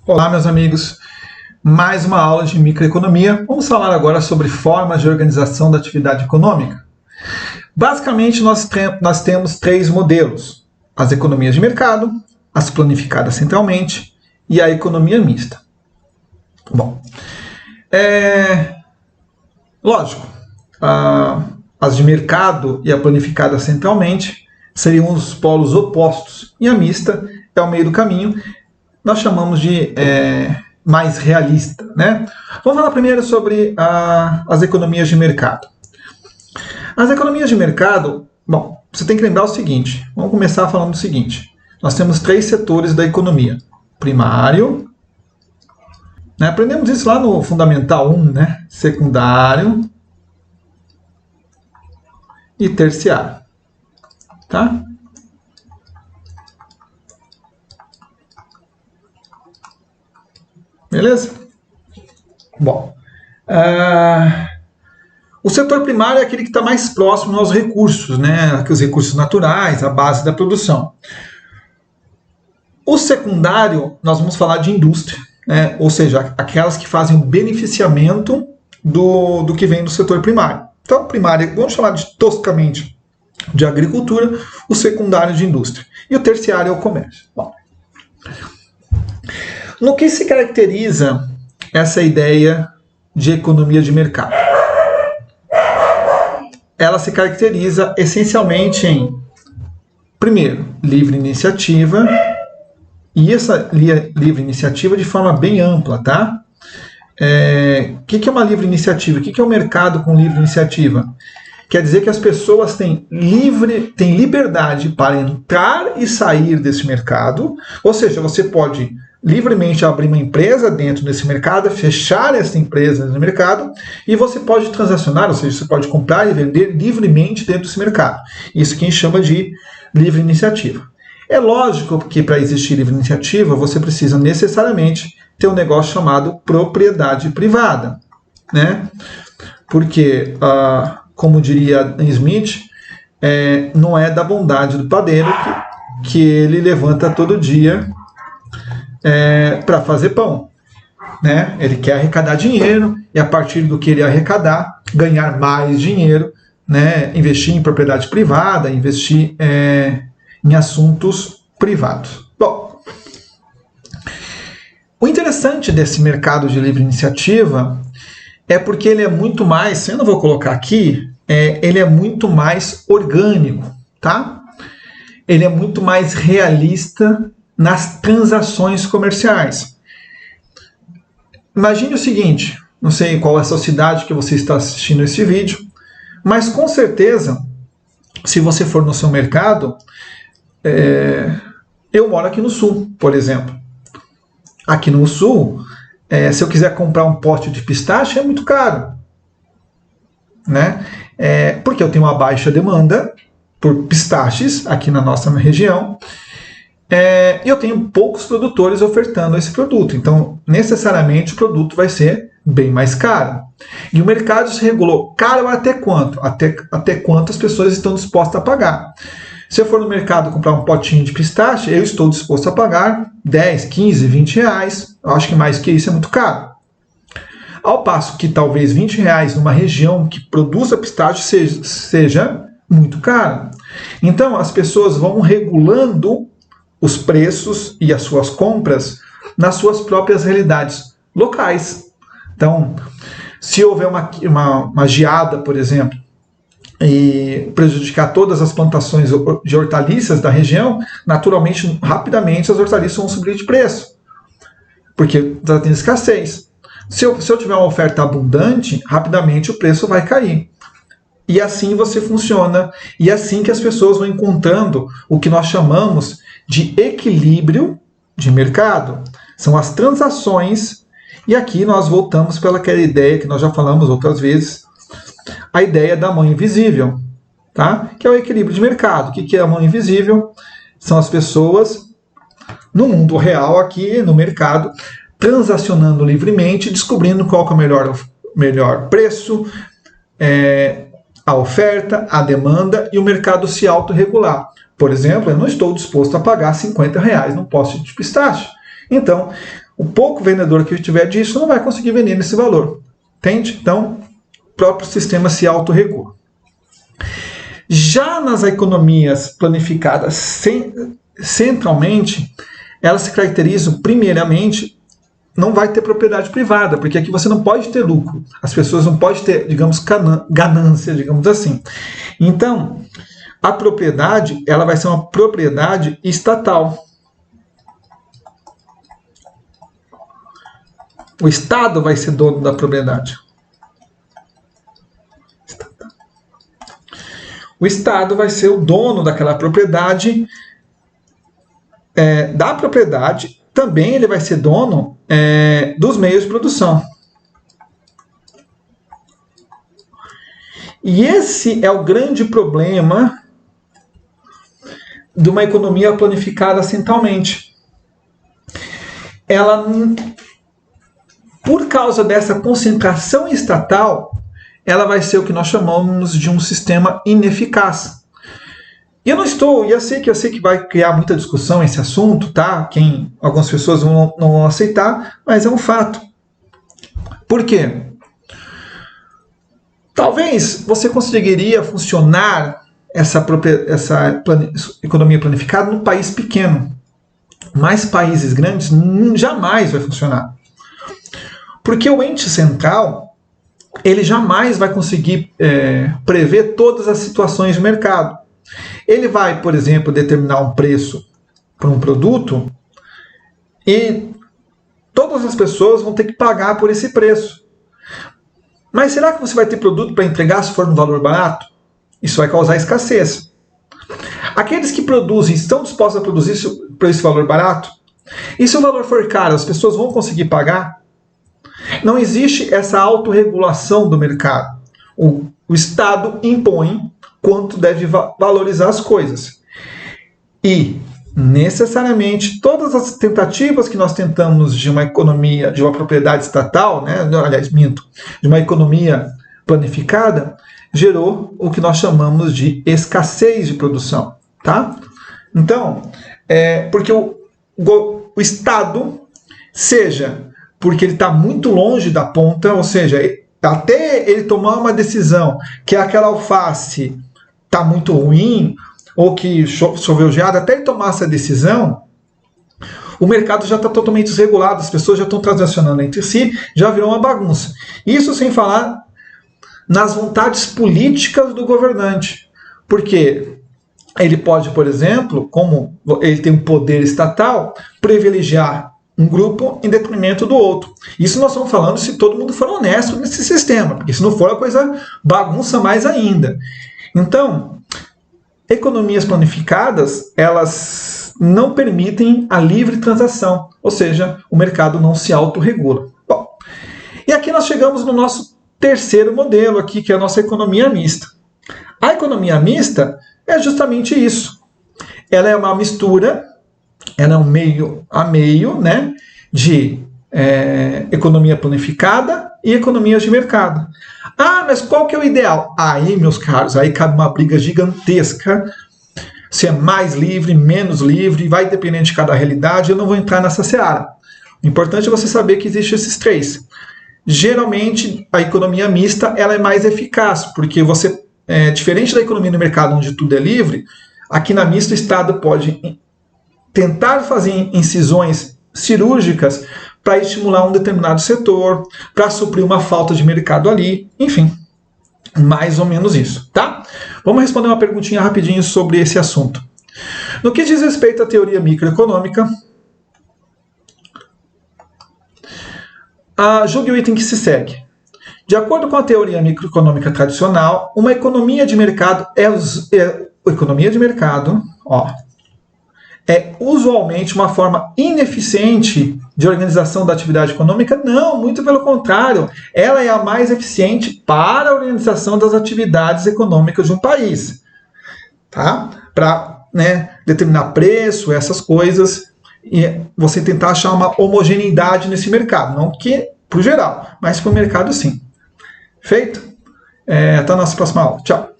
Olá, meus amigos. Mais uma aula de microeconomia. Vamos falar agora sobre formas de organização da atividade econômica. Basicamente, nós temos três modelos: as economias de mercado, as planificadas centralmente e a economia mista. Bom, lógico, as de mercado e a planificada centralmente seriam os polos opostos, e a mista é o meio do caminho. Nós chamamos de mais realista, né? Vamos falar primeiro sobre as economias de mercado. As economias de mercado, bom, você tem que lembrar o seguinte, vamos começar falando o seguinte: nós temos três setores da economia: primário, né? Aprendemos isso lá no Fundamental 1, né? Secundário e terciário, tá? Beleza? Bom, o setor primário é aquele que está mais próximo aos recursos, né? Os recursos naturais, a base da produção. O secundário, nós vamos falar de indústria, né? Ou seja, aquelas que fazem o beneficiamento do que vem do setor primário. Então, primário, vamos chamar toscamente de agricultura, o secundário de indústria. E o terciário é o comércio. Bom, no que se caracteriza essa ideia de economia de mercado? Ela se caracteriza essencialmente em, primeiro, livre iniciativa, e essa livre iniciativa de forma bem ampla, tá? O que é uma livre iniciativa? O que é um mercado com livre iniciativa? Quer dizer que as pessoas têm liberdade para entrar e sair desse mercado, ou seja, você pode livremente abrir uma empresa dentro desse mercado, fechar essa empresa no mercado, e você pode transacionar, ou seja, você pode comprar e vender livremente dentro desse mercado. Isso que a gente chama de livre iniciativa. É lógico que para existir livre iniciativa, você precisa necessariamente ter um negócio chamado propriedade privada, né? Porque, como diria Adam Smith, não é da bondade do padeiro que ele levanta todo dia para fazer pão, né? Ele quer arrecadar dinheiro e, a partir do que ele arrecadar, ganhar mais dinheiro, né? Investir em propriedade privada, investir em assuntos privados. Bom, o interessante desse mercado de livre iniciativa é porque ele é muito mais, eu não vou colocar aqui, ele é muito mais orgânico, tá? Ele é muito mais realista nas transações comerciais. Imagine o seguinte, não sei qual é a sua cidade que você está assistindo esse vídeo, mas com certeza, se você for no seu mercado, eu moro aqui no sul, por exemplo. Aqui no sul, se eu quiser comprar um pote de pistache, é muito caro, né? Porque eu tenho uma baixa demanda por pistaches aqui na nossa região, e eu tenho poucos produtores ofertando esse produto. Então, necessariamente, o produto vai ser bem mais caro. E o mercado se regulou. Caro até quanto? Até quanto as pessoas estão dispostas a pagar. Se eu for no mercado comprar um potinho de pistache, eu estou disposto a pagar 10, 15, 20 reais. Eu acho que mais que isso é muito caro. Ao passo que talvez 20 reais numa região que produza pistache seja muito caro. Então, as pessoas vão regulando os preços e as suas compras nas suas próprias realidades locais. Então, se houver uma geada, por exemplo, e prejudicar todas as plantações de hortaliças da região, naturalmente, rapidamente, as hortaliças vão subir de preço, porque está tendo escassez. Se eu tiver uma oferta abundante, rapidamente o preço vai cair. E assim você funciona, e é assim que as pessoas vão encontrando o que nós chamamos de equilíbrio de mercado. São as transações, e aqui nós voltamos para aquela ideia que nós já falamos outras vezes, a ideia da mão invisível, tá? Que é o equilíbrio de mercado. O que é a mão invisível? São as pessoas no mundo real, aqui no mercado, transacionando livremente, descobrindo qual que é o melhor preço, a oferta, a demanda, e o mercado se autorregular. Por exemplo, eu não estou disposto a pagar 50 reais num pote de pistache. Então, O pouco vendedor que tiver disso não vai conseguir vender nesse valor. Entende? Então, o próprio sistema se autorregula. Já nas economias planificadas centralmente, elas se caracterizam, primeiramente, não vai ter propriedade privada, porque aqui você não pode ter lucro. As pessoas não podem ter, digamos, ganância, digamos assim. Então, a propriedade, ela vai ser uma propriedade estatal. O Estado vai ser dono da propriedade. O Estado vai ser o dono daquela propriedade, da propriedade, também ele vai ser dono dos meios de produção. E esse é o grande problema de uma economia planificada centralmente. Ela, por causa dessa concentração estatal, ela vai ser o que nós chamamos de um sistema ineficaz. E eu sei que vai criar muita discussão esse assunto, tá? Algumas pessoas não vão aceitar, mas é um fato. Por quê? Talvez você conseguiria funcionar essa economia planificada num país pequeno, mas países grandes jamais vai funcionar. Porque o ente central, ele jamais vai conseguir prever todas as situações de mercado. Ele vai, por exemplo, determinar um preço para um produto e todas as pessoas vão ter que pagar por esse preço. Mas será que você vai ter produto para entregar se for um valor barato? Isso vai causar escassez. Aqueles que produzem estão dispostos a produzir por esse valor barato? E se o valor for caro, as pessoas vão conseguir pagar? Não existe essa autorregulação do mercado. O Estado impõe quanto deve valorizar as coisas. E, necessariamente, todas as tentativas que nós tentamos de uma economia, de uma propriedade estatal, de uma economia planificada, gerou o que nós chamamos de escassez de produção. Tá? Então, porque o Estado, seja porque ele está muito longe da ponta, ou seja, até ele tomar uma decisão que aquela alface está muito ruim, ou que choveu geada, até ele tomar essa decisão, o mercado já está totalmente desregulado, as pessoas já estão transacionando entre si, já virou uma bagunça. Isso sem falar nas vontades políticas do governante, porque ele pode, por exemplo, como ele tem um poder estatal, privilegiar um grupo em detrimento do outro. Isso nós estamos falando se todo mundo for honesto nesse sistema, porque se não for, a coisa bagunça mais ainda. Então, economias planificadas, elas não permitem a livre transação, ou seja, o mercado não se autorregula. Bom, e aqui nós chegamos no nosso terceiro modelo aqui, que é a nossa economia mista. A economia mista é justamente isso. Ela é uma mistura, ela é um meio a meio, né, de economia planificada e economias de mercado. Ah, mas qual que é o ideal? Aí, meus caros, aí cabe uma briga gigantesca, se é mais livre, menos livre, vai dependendo de cada realidade, eu não vou entrar nessa seara. O importante é você saber que existem esses três. Geralmente, a economia mista ela é mais eficaz, porque você, diferente da economia no mercado, onde tudo é livre, aqui na mista o Estado pode tentar fazer incisões cirúrgicas para estimular um determinado setor, para suprir uma falta de mercado ali, enfim, mais ou menos isso, tá? Vamos responder uma perguntinha rapidinho sobre esse assunto. No que diz respeito à teoria microeconômica, julgue o item que se segue. De acordo com a teoria microeconômica tradicional, uma economia de mercado economia de mercado, é usualmente uma forma ineficiente de organização da atividade econômica? Não, muito pelo contrário. Ela é a mais eficiente para a organização das atividades econômicas de um país. Tá? Para determinar preço, essas coisas, e você tentar achar uma homogeneidade nesse mercado. Não que para o geral, mas para o mercado sim. Feito? Até a nossa próxima aula. Tchau.